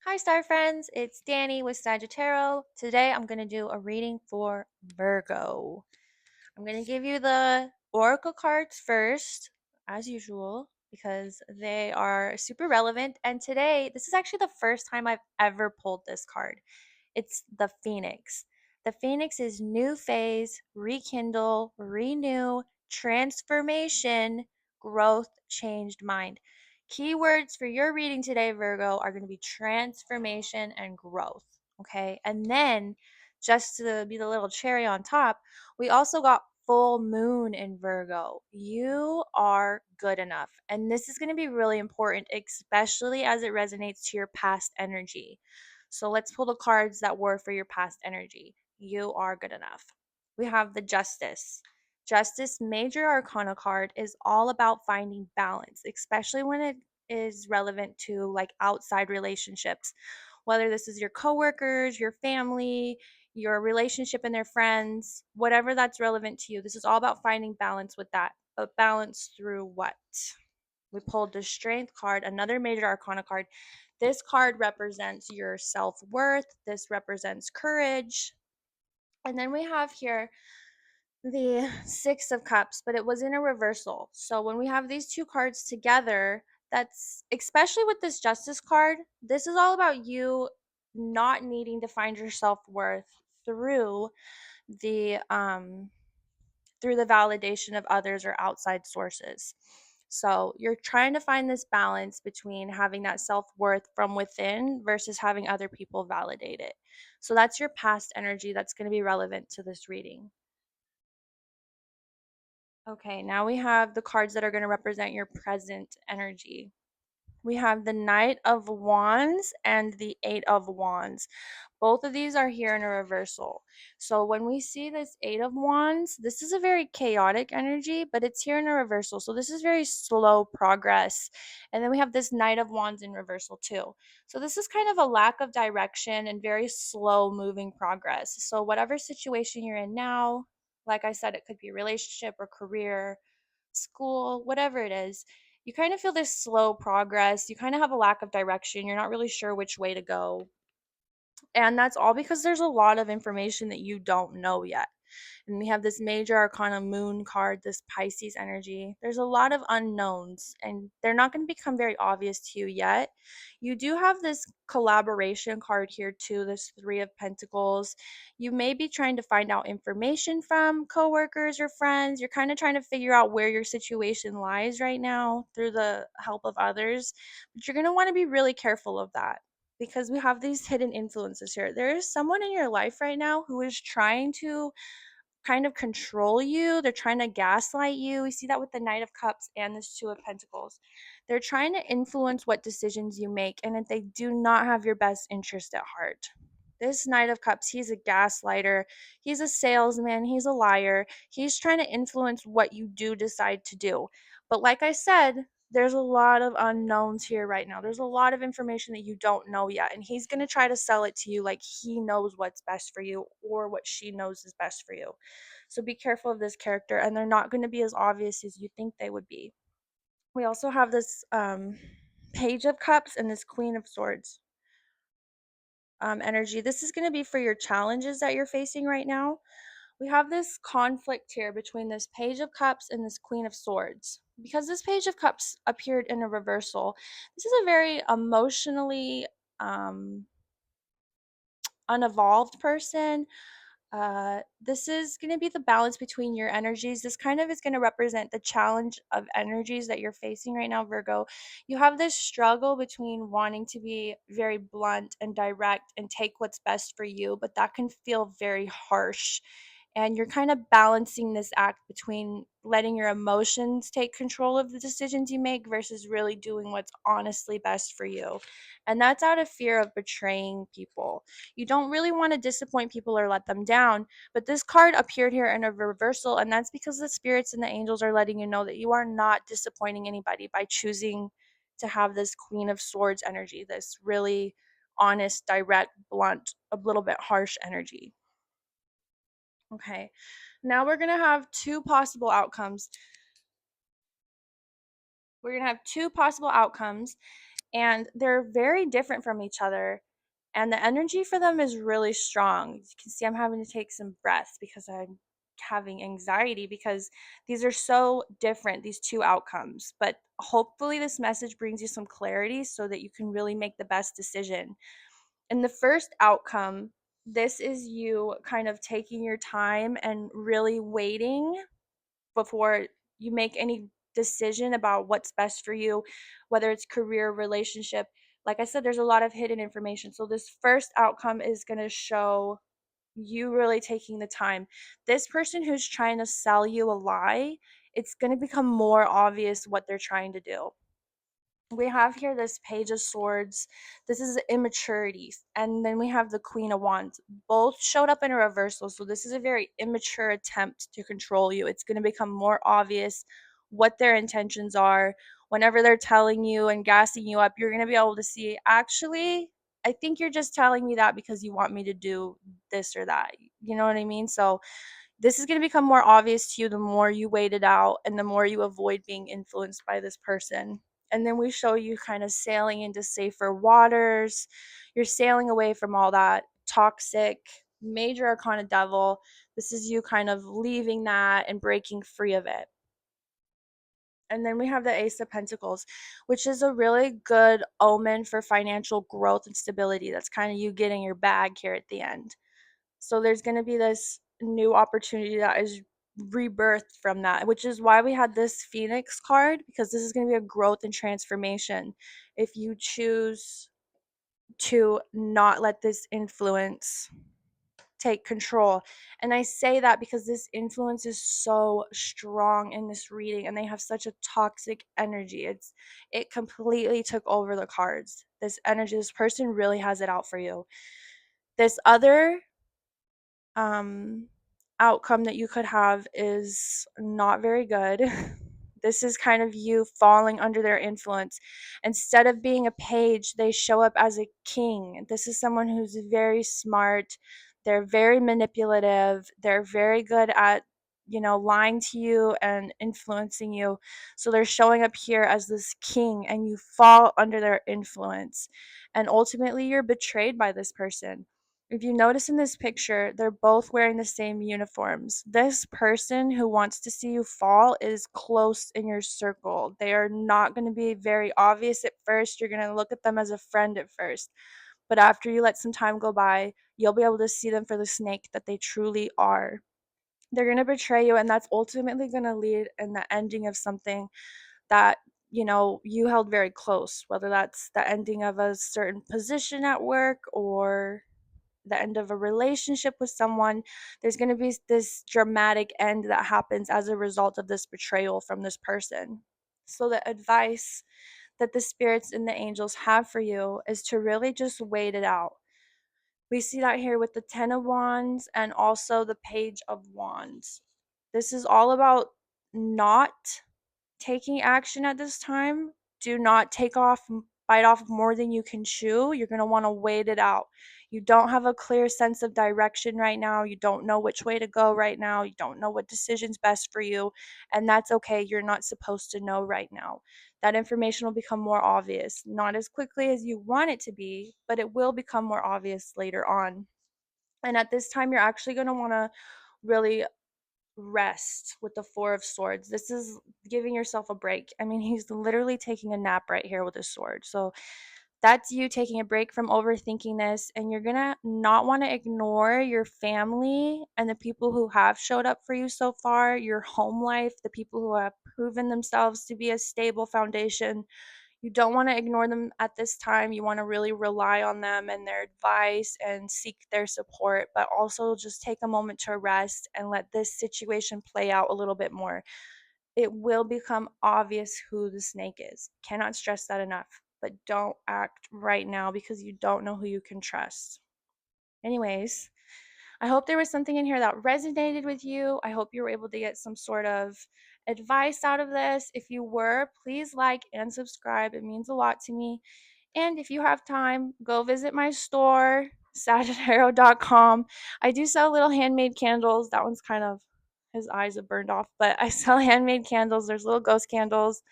Hi, star friends. It's Danny with Sagittarius. Today, I'm going to do a reading for Virgo. I'm going to give you the oracle cards first, as usual, because they are super relevant. And today, this is actually the first time I've ever pulled this card. It's the Phoenix. The Phoenix is new phase, rekindle, renew, transformation, growth, changed mind. Keywords for your reading today, Virgo, are going to be transformation and growth. Okay. And then, just to be the little cherry on top, we also got full moon in Virgo. You are good enough. And this is going to be really important, especially as it resonates to your past energy. So let's pull the cards that were for your past energy. You are good enough. We have the Justice. Justice Major Arcana card is all about finding balance, especially when it is relevant to like outside relationships. Whether this is your coworkers, your family, your relationship and their friends, whatever that's relevant to you. This is all about finding balance with that. But balance through what? We pulled the Strength card, another major arcana card. This card represents your self worth, this represents courage. And then we have here the Six of Cups, but it was in a reversal. So when we have these two cards together, that's especially with this Justice card, this is all about you not needing to find your self worth through the validation of others or outside sources. So you're trying to find this balance between having that self-worth from within versus having other people validate it. So that's your past energy that's going to be relevant to this reading. Okay, now we have the cards that are going to represent your present energy. We have the Knight of Wands and the Eight of Wands. Both of these are here in a reversal. So when we see this Eight of Wands, this is a very chaotic energy, but it's here in a reversal. So this is very slow progress. And then we have this Knight of Wands in reversal too. So this is kind of a lack of direction and very slow moving progress. So whatever situation you're in now, like I said, it could be relationship or career, school, whatever it is, you kind of feel this slow progress. You kind of have a lack of direction. You're not really sure which way to go. And that's all because there's a lot of information that you don't know yet. And we have this major arcana moon card, this Pisces energy. There's a lot of unknowns, and they're not going to become very obvious to you yet. You do have this collaboration card here, too, this Three of Pentacles. You may be trying to find out information from coworkers or friends. You're kind of trying to figure out where your situation lies right now through the help of others. But you're going to want to be really careful of that because we have these hidden influences here. There is someone in your life right now who is trying to kind of control you. They're trying to gaslight you. We see that with the Knight of Cups and this Two of Pentacles. They're trying to influence what decisions you make, and if they do not have your best interest at heart. This Knight of Cups, he's a gaslighter. He's a salesman. He's a liar. He's trying to influence what you do decide to do. But like I said, there's a lot of unknowns here right now. There's a lot of information that you don't know yet. And he's going to try to sell it to you like he knows what's best for you or what she knows is best for you. So be careful of this character, and they're not going to be as obvious as you think they would be. We also have this Page of Cups and this Queen of Swords energy. This is going to be for your challenges that you're facing right now. We have this conflict here between this Page of Cups and this Queen of Swords. Because this Page of Cups appeared in a reversal, this is a very emotionally unevolved person. This is going to be the balance between your energies. This kind of is going to represent the challenge of energies that you're facing right now, Virgo. You have this struggle between wanting to be very blunt and direct and take what's best for you, but that can feel very harsh. And you're kind of balancing this act between letting your emotions take control of the decisions you make versus really doing what's honestly best for you. And that's out of fear of betraying people. You don't really want to disappoint people or let them down, but this card appeared here in a reversal, and that's because the spirits and the angels are letting you know that you are not disappointing anybody by choosing to have this Queen of Swords energy, this really honest, direct, blunt, a little bit harsh energy. Okay, now we're going to have two possible outcomes. We're going to have two possible outcomes, and they're very different from each other. And the energy for them is really strong. You can see I'm having to take some breaths because I'm having anxiety because these are so different, these two outcomes. But hopefully, this message brings you some clarity so that you can really make the best decision. In the first outcome, this is you kind of taking your time and really waiting before you make any decision about what's best for you, whether it's career, relationship. Like I said, there's a lot of hidden information. So, this first outcome is going to show you really taking the time. This person who's trying to sell you a lie, it's going to become more obvious what they're trying to do. We have here this page of swords. This is immaturity, and then we have the queen of wands. Both showed up in a reversal, so this is a very immature attempt to control you. It's going to become more obvious what their intentions are. Whenever they're telling you and gassing you up, you're going to be able to see, actually, I think you're just telling me that because you want me to do this or that. You know what I mean? So this is going to become more obvious to you the more you wait it out and the more you avoid being influenced by this person. And then we show you kind of sailing into safer waters. You're sailing away from all that toxic major arcana devil. This is you kind of leaving that and breaking free of it. And then we have the Ace of Pentacles, which is a really good omen for financial growth and stability. That's kind of you getting your bag here at the end. So there's going to be this new opportunity that is rebirthed from that, which is why we had this Phoenix card, because this is going to be a growth and transformation if you choose to not let this influence take control. And I say that because this influence is so strong in this reading and they have such a toxic energy. It completely took over the cards. This energy, this person really has it out for you. This other um, outcome that you could have is not very good. This is kind of you falling under their influence. Instead of being a page, they show up as a king. This is someone who's very smart. They're very manipulative. They're very good at, lying to you and influencing you. So they're showing up here as this king and you fall under their influence. And ultimately, you're betrayed by this person. If you notice in this picture, they're both wearing the same uniforms. This person who wants to see you fall is close in your circle. They are not going to be very obvious at first. You're going to look at them as a friend at first. But after you let some time go by, you'll be able to see them for the snake that they truly are. They're going to betray you, and that's ultimately going to lead in the ending of something that you held very close, whether that's the ending of a certain position at work or the end of a relationship with someone. There's going to be this dramatic end that happens as a result of this betrayal from this person. So, the advice that the spirits and the angels have for you is to really just wait it out. We see that here with the Ten of Wands and also the Page of Wands. This is all about not taking action at this time. Do not bite off more than you can chew. You're going to want to wait it out. You don't have a clear sense of direction right now. You don't know which way to go right now. You don't know what decision's best for you. And that's okay. You're not supposed to know right now. That information will become more obvious, not as quickly as you want it to be, but it will become more obvious later on. And at this time, you're actually going to want to really rest with the Four of Swords. This is giving yourself a break. I mean, he's literally taking a nap right here with his sword. So that's you taking a break from overthinking this, and you're gonna not want to ignore your family and the people who have showed up for you so far, your home life, the people who have proven themselves to be a stable foundation. You don't want to ignore them at this time. You want to really rely on them and their advice and seek their support, but also just take a moment to rest and let this situation play out a little bit more. It will become obvious who the snake is. Cannot stress that enough. But don't act right now because you don't know who you can trust. Anyways, I hope there was something in here that resonated with you. I hope you were able to get some sort of advice out of this. If you were, please like and subscribe. It means a lot to me. And if you have time, go visit my store, sagittarius.com. I do sell little handmade candles. That one's kind of, his eyes have burned off, but I sell handmade candles. There's little ghost candles.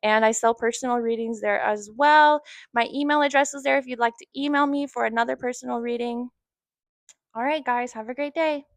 And I sell personal readings there as well. My email address is there if you'd like to email me for another personal reading. All right, guys, have a great day.